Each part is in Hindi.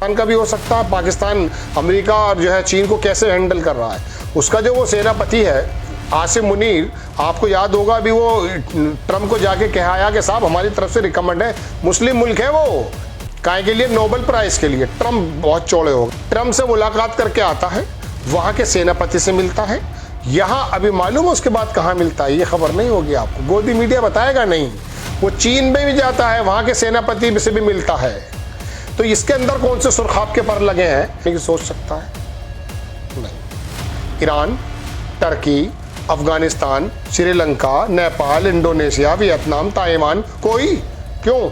पाकिस्तान का भी हो सकता है। पाकिस्तान अमेरिका और जो है चीन को कैसे हैंडल कर रहा है, उसका जो वो सेनापति है आसिम मुनीर, आपको याद होगा अभी वो ट्रम्प को जाके कहा आया कि साहब हमारी तरफ से रिकमेंड है, मुस्लिम मुल्क है वो, काय के लिए, नोबेल प्राइज के लिए। ट्रम्प बहुत चौड़े हो गए, ट्रम्प से मुलाकात करके आता है, वहां के सेनापति से मिलता है। यहां अभी मालूम है उसके बाद कहां मिलता है, ये खबर नहीं होगी आपको, गोदी मीडिया बताएगा नहीं। वो चीन में भी जाता है, वहां के सेनापति से भी मिलता है। तो इसके अंदर कौन से सुरखाब के पर लगे हैं, नहीं सोच सकता है? नहीं। Iran, Turkey, Afghanistan, Sri Lanka, Nepal, Indonesia, Vietnam, Taiwan, कोई क्यों?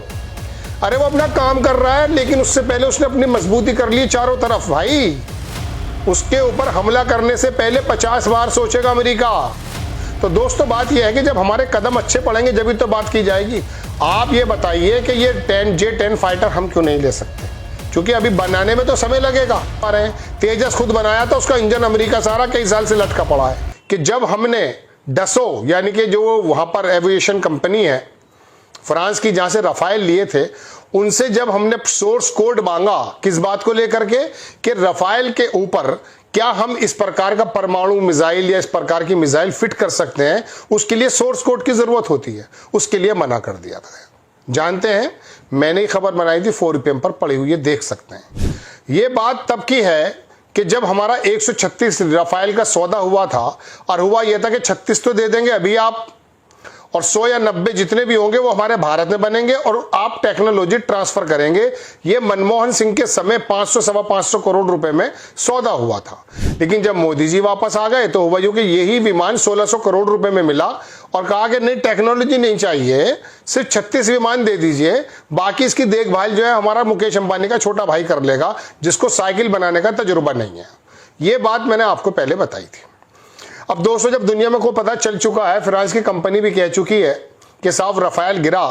अरे वो अपना काम कर रहा है, लेकिन उससे पहले उसने अपनी मजबूती कर ली चारों तरफ। भाई उसके ऊपर हमला करने से पहले 50 बार सोचेगा अमेरिका। तो दोस्तों बात यह है कि जब हमारे कदम अच्छे पड़ेंगे जब तो बात की जाएगी। आप ये बताइए कि ये J-10 फाइटर हम क्यों नहीं ले सकते, क्योंकि अभी बनाने में तो समय लगेगा। तेजस खुद बनाया था, उसका इंजन अमेरिका सारा कई साल से लटका पड़ा है। कि जब हमने डसो यानी कि जो वहां पर एविएशन कंपनी है फ्रांस की, जहां से रफाइल लिए थे, उनसे जब हमने सोर्स कोड मांगा, किस बात को लेकर के, कि रफाइल के ऊपर क्या हम इस प्रकार का परमाणु मिसाइल या इस प्रकार की मिसाइल फिट कर सकते हैं, उसके लिए सोर्स कोड की जरूरत होती है, उसके लिए मना कर दिया था। जानते हैं, मैंने ही खबर बनाई थी, 4PM पर पड़ी हुई है, देख सकते हैं। यह बात तब की है कि जब हमारा 136 रफाइल का सौदा हुआ था, और हुआ यह था कि 36 तो दे देंगे अभी आप, और 100 या 90 जितने भी होंगे वो हमारे भारत में बनेंगे और आप टेक्नोलॉजी ट्रांसफर करेंगे। ये मनमोहन सिंह के समय 500 सवा 500 करोड़ रुपए में सौदा हुआ था। लेकिन जब मोदी जी वापस आ गए तो हुआ कि यही विमान 1600 करोड़ रुपए में मिला, और कहा कि नहीं टेक्नोलॉजी नहीं चाहिए, सिर्फ 36 विमान दे दीजिए, बाकी इसकी देखभाल जो है हमारा मुकेश अंबानी का छोटा भाई कर लेगा, जिसको साइकिल बनाने का तजुर्बा नहीं है। ये बात मैंने आपको पहले बताई थी। अब दोस्तों जब दुनिया में को पता चल चुका है, फ्रांस की कंपनी भी कह चुकी है कि साहब रफाइल गिरा,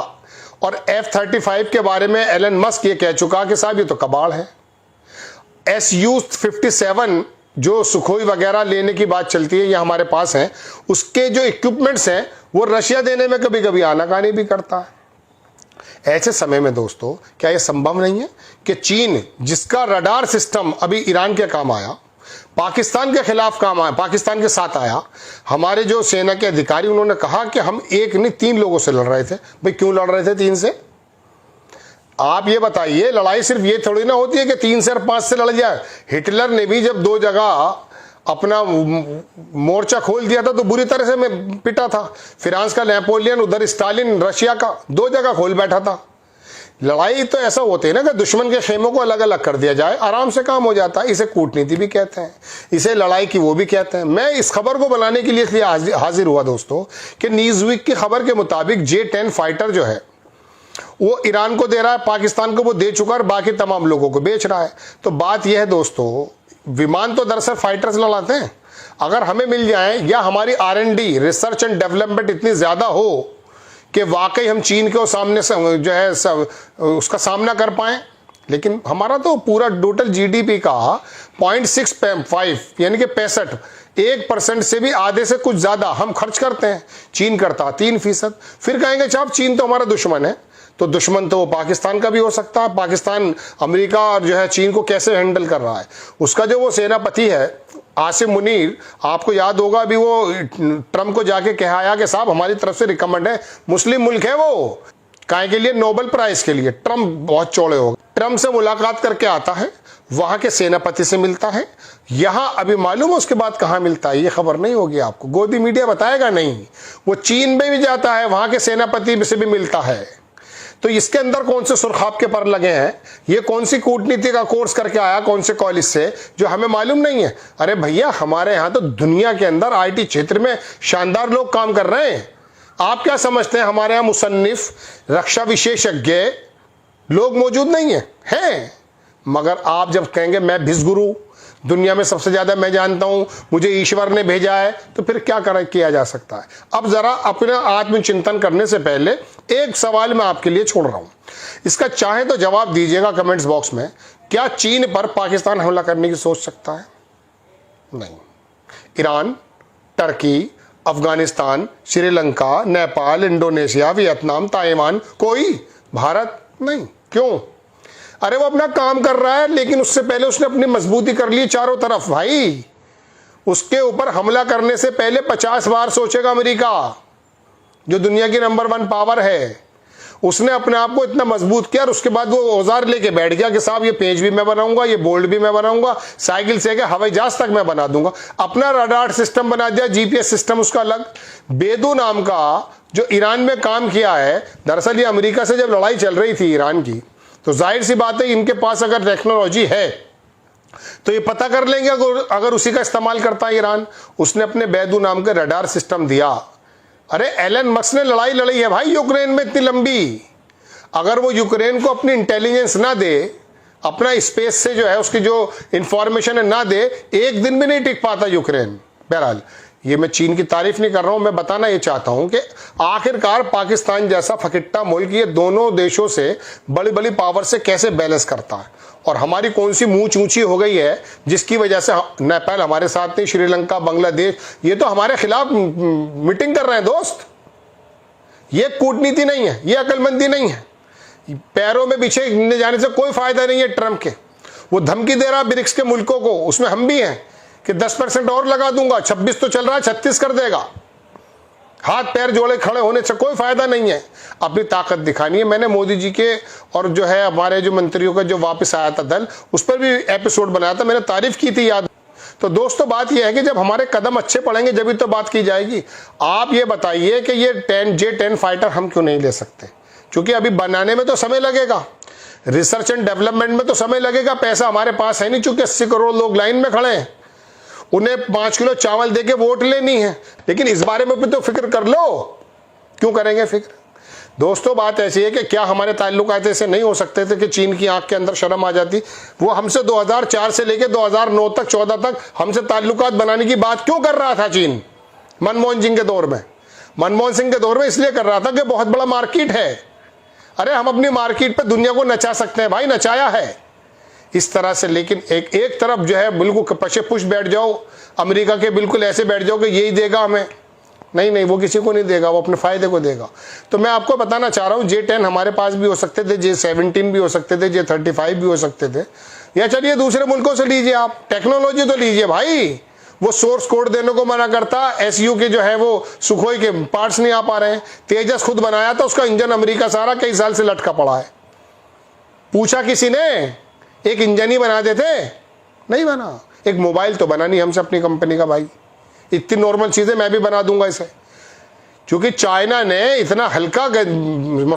और F-35 के बारे में एलन मस्क ये कह चुका कि साहब ये तो कबाड़ है। Su-57 जो सुखोई वगैरह लेने की बात चलती है, ये हमारे पास है, उसके जो इक्विपमेंट्स हैं वो रशिया देने में कभी कभी आनाकानी भी करता है। ऐसे समय में दोस्तों क्या यह संभव नहीं है कि चीन, जिसका रडार सिस्टम अभी ईरान के काम आया, पाकिस्तान के खिलाफ काम आया, पाकिस्तान के साथ आया, हमारे जो सेना के अधिकारी उन्होंने कहा कि हम एक नहीं 3 लोगों से लड़ रहे थे। भाई क्यों लड़ रहे थे 3 से? आप ये बताइए, लड़ाई सिर्फ ये थोड़ी ना होती है कि 3 से और 5 से लड़ जाए। हिटलर ने भी जब 2 जगह अपना मोर्चा खोल दिया था तो बुरी तरह से मैं पिटा था। फ्रांस का नेपोलियन, उधर स्टालिन रशिया का, 2 जगह खोल बैठा था। लड़ाई तो ऐसा होती है ना कि दुश्मन के खेमों को अलग अलग कर दिया जाए, आराम से काम हो जाता है। इसे कूटनीति भी कहते हैं, इसे लड़ाई की वो भी कहते हैं। मैं इस खबर को बनाने के लिए हाजिर हुआ दोस्तों कि न्यूज़वीक की खबर के मुताबिक J-10 फाइटर जो है वो ईरान को दे रहा है, पाकिस्तान को वो दे चुका है और बाकी तमाम लोगों को बेच रहा है। तो बात यह है दोस्तों, विमान तो दरअसल फाइटर्स लड़ाते हैं। अगर हमें मिल जाए या हमारी R&D रिसर्च एंड डेवलपमेंट इतनी ज्यादा हो कि वाकई हम चीन के सामने जो है उसका सामना कर पाए, लेकिन हमारा तो पूरा टोटल GDP का 0.65 यानी कि 1% से भी आधे से कुछ ज्यादा हम खर्च करते हैं। चीन करता 3%। फिर कहेंगे साहब चीन तो हमारा दुश्मन है, तो दुश्मन तो पाकिस्तान का भी हो सकता है। पाकिस्तान अमेरिका और जो है चीन को कैसे हैंडल कर रहा है, उसका जो वो सेनापति है आसिम मुनीर, आपको याद होगा अभी वो ट्रम्प को जाके कहा आया कि साहब हमारी तरफ से रिकमेंड है, मुस्लिम मुल्क है वो, काय के लिए, नोबेल प्राइज के लिए। ट्रम्प बहुत चौड़े हो गए, ट्रम्प से मुलाकात करके आता है, वहां के सेनापति से मिलता है। यहां अभी मालूम है उसके बाद कहां मिलता है, ये खबर नहीं होगी आपको, गोदी मीडिया बताएगा नहीं। वो चीन में भी जाता है, वहां के सेनापति से भी मिलता है। तो इसके अंदर कौन से सुरखाब के पर लगे हैं, ये कौन सी कूटनीति का कोर्स करके आया, कौन से कॉलेज से, जो हमें मालूम नहीं है। अरे भैया हमारे यहां तो दुनिया के अंदर IT क्षेत्र में शानदार लोग काम कर रहे हैं। आप क्या समझते हैं हमारे यहां मुसन्निफ, रक्षा विशेषज्ञ लोग मौजूद नहीं है? मगर आप जब कहेंगे मैं भिस्गुरु, दुनिया में सबसे ज्यादा मैं जानता हूं, मुझे ईश्वर ने भेजा है, तो फिर क्या किया जा सकता है? अब जरा अपना आत्मचिंतन करने से पहले एक सवाल मैं आपके लिए छोड़ रहा हूं, इसका चाहे तो जवाब दीजिएगा कमेंट्स बॉक्स में। क्या चीन पर पाकिस्तान हमला करने की सोच सकता है? नहीं। Iran, Turkey, Afghanistan, Sri Lanka, Nepal, Indonesia, Vietnam, Taiwan, कोई, भारत नहीं। क्यों? अरे वो अपना काम कर रहा है, लेकिन उससे पहले उसने अपनी मजबूती कर ली चारों तरफ। भाई उसके ऊपर हमला करने से पहले 50 बार सोचेगा अमेरिका, जो दुनिया की नंबर 1 पावर है। उसने अपने आप को इतना मजबूत किया और उसके बाद वो औजार लेके बैठ गया कि साहब ये पेज भी मैं बनाऊंगा, ये बोल्ट भी मैं बनाऊंगा, साइकिल से हवाई जहाज तक मैं बना दूंगा। अपना रडार सिस्टम बना दिया, जीपीएस सिस्टम उसका अलग। बेदू नाम का जो ईरान में काम किया है, दरअसल ये अमेरिका से जब लड़ाई चल रही थी ईरान की, तो जाहिर सी बात है इनके पास अगर टेक्नोलॉजी है तो ये पता कर लेंगे अगर उसी का इस्तेमाल करता है ईरान। उसने अपने बेदू नाम के रडार सिस्टम दिया। अरे एलन मस्क ने लड़ाई लड़ी है भाई यूक्रेन में इतनी लंबी, अगर वो यूक्रेन को अपनी इंटेलिजेंस ना दे, अपना स्पेस से जो है उसकी जो इंफॉर्मेशन है ना दे, एक दिन भी नहीं टिक पाता यूक्रेन। बहरहाल ये मैं चीन की तारीफ नहीं कर रहा हूं, मैं बताना ये चाहता हूं कि आखिरकार पाकिस्तान जैसा फकिट्टा मुल्क ये दोनों देशों से बड़ी बड़ी पावर से कैसे बैलेंस करता है, और हमारी कौन सी मूंछ ऊंची हो गई है जिसकी वजह से नेपाल हमारे साथ नहीं, श्रीलंका, बांग्लादेश ये तो हमारे खिलाफ मीटिंग कर रहे हैं दोस्त। ये कूटनीति नहीं है, ये अकलमंदी नहीं है, पैरों में बिछे जाने से कोई फायदा नहीं है ट्रंप के। वो धमकी दे रहा ब्रिक्स के मुल्कों को, उसमें हम भी हैं कि 10% और लगा दूंगा, 26 तो चल रहा है, 36 कर देगा। हाथ पैर जोड़े खड़े होने से कोई फायदा नहीं है, अपनी ताकत दिखानी है। मैंने मोदी जी के और जो है हमारे जो मंत्रियों का जो वापस आया था दल, उस पर भी एपिसोड बनाया था, मैंने तारीफ की थी, याद। तो दोस्तों बात यह है कि जब हमारे कदम अच्छे पड़ेंगे जब तो बात की जाएगी। आप ये बताइए कि ये J-10 फाइटर हम क्यों नहीं ले सकते? क्योंकि अभी बनाने में तो समय लगेगा, रिसर्च एंड डेवलपमेंट में तो समय लगेगा, पैसा हमारे पास है नहीं, चूंकि 80 करोड़ लोग लाइन में खड़े हैं, उन्हें 5 किलो चावल देके वोट लेनी है। लेकिन इस बारे में भी तो फिक्र कर लो। क्यों करेंगे फिक्र? दोस्तों बात ऐसी है कि क्या हमारे ताल्लुकात ऐसे नहीं हो सकते थे कि चीन की आंख के अंदर शर्म आ जाती? वो हमसे 2004 से लेके 2009 तक 14 तक हमसे ताल्लुकात बनाने की बात क्यों कर रहा था चीन? मनमोहन सिंह के दौर में, मनमोहन सिंह के दौर में इसलिए कर रहा था कि बहुत बड़ा मार्केट है। अरे हम अपनी मार्केट पे दुनिया को नचा सकते हैं भाई, नचाया है इस तरह से। लेकिन एक तरफ जो है बिल्कुल पशे पुश बैठ जाओ, अमेरिका के बिल्कुल ऐसे बैठ जाओ कि यही देगा हमें, नहीं वो किसी को नहीं देगा, वो अपने फायदे को देगा। तो मैं आपको बताना चाह रहा हूं J-10 हमारे पास भी हो सकते थे, J-17 भी हो सकते थे, J-35 भी हो सकते थे, या चलिए दूसरे मुल्कों से लीजिए, आप टेक्नोलॉजी तो लीजिए भाई। वो सोर्स कोड देने को मना करता, SU के जो है वो सुखोई के पार्ट्स नहीं आ पा रहे हैं। तेजस खुद बनाया था, उसका इंजन अमेरिका सारा कई साल से लटका पड़ा है। पूछा किसी ने एक इंजन ही बना देते? नहीं बना। एक मोबाइल तो बना नहीं हमसे अपनी कंपनी का भाई, इतनी नॉर्मल चीजें मैं भी बना दूंगा इसे, क्योंकि चाइना ने इतना हल्का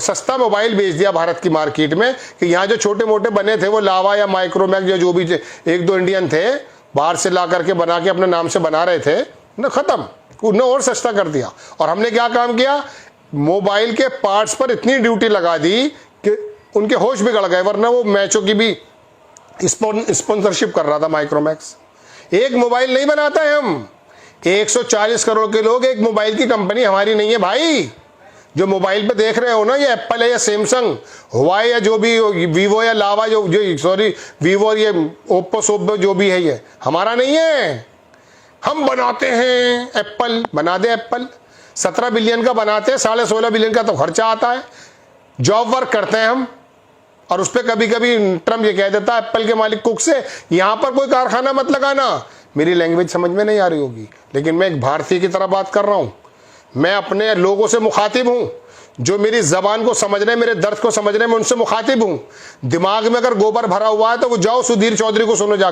सस्ता मोबाइल बेच दिया भारत की मार्केट में कि यहाँ जो छोटे मोटे बने थे वो लावा या माइक्रोमैक्स या जो भी 1-2 इंडियन थे बाहर से ला करके बना के अपने नाम से बना रहे थे ना, खत्म, उन्हें और सस्ता कर दिया। और हमने क्या काम किया, मोबाइल के पार्ट्स पर इतनी ड्यूटी लगा दी कि उनके होश बिगड़ गए, वरना वो मैचों की भी स्पॉन्सरशिप कर रहा था माइक्रोमैक्स। एक मोबाइल नहीं बनाता है हम, 140 करोड़ के लोग, एक मोबाइल की कंपनी हमारी नहीं है भाई। जो मोबाइल पे देख रहे हो ना, ये एप्पल है या सैमसंग, हुआई या जो भी, वीवो या लावा जो सॉरी वीवो, ये ओप्पो सोप्पो जो भी है, ये हमारा नहीं है। हम बनाते हैं, एप्पल बना दे, एप्पल 17 बिलियन का बनाते हैं, 16.5 बिलियन का तो खर्चा आता है। जॉब वर्क करते हैं हम, और उस पर कभी कभी ट्रम्प ये कह देता है एप्पल के मालिक कुक से, यहां पर कोई कारखाना मत लगाना। मेरी लैंग्वेज समझ में नहीं आ रही होगी, लेकिन मैं एक भारतीय की तरह बात कर रहा हूं। मैं अपने लोगों से मुखातिब हूं, जो मेरी जबान को समझ रहे, मेरे दर्द को समझ रहे, मैं उनसे मुखातिब हूं। दिमाग में अगर गोबर भरा हुआ है तो वो जाओ सुधीर चौधरी को सुनो जाकर।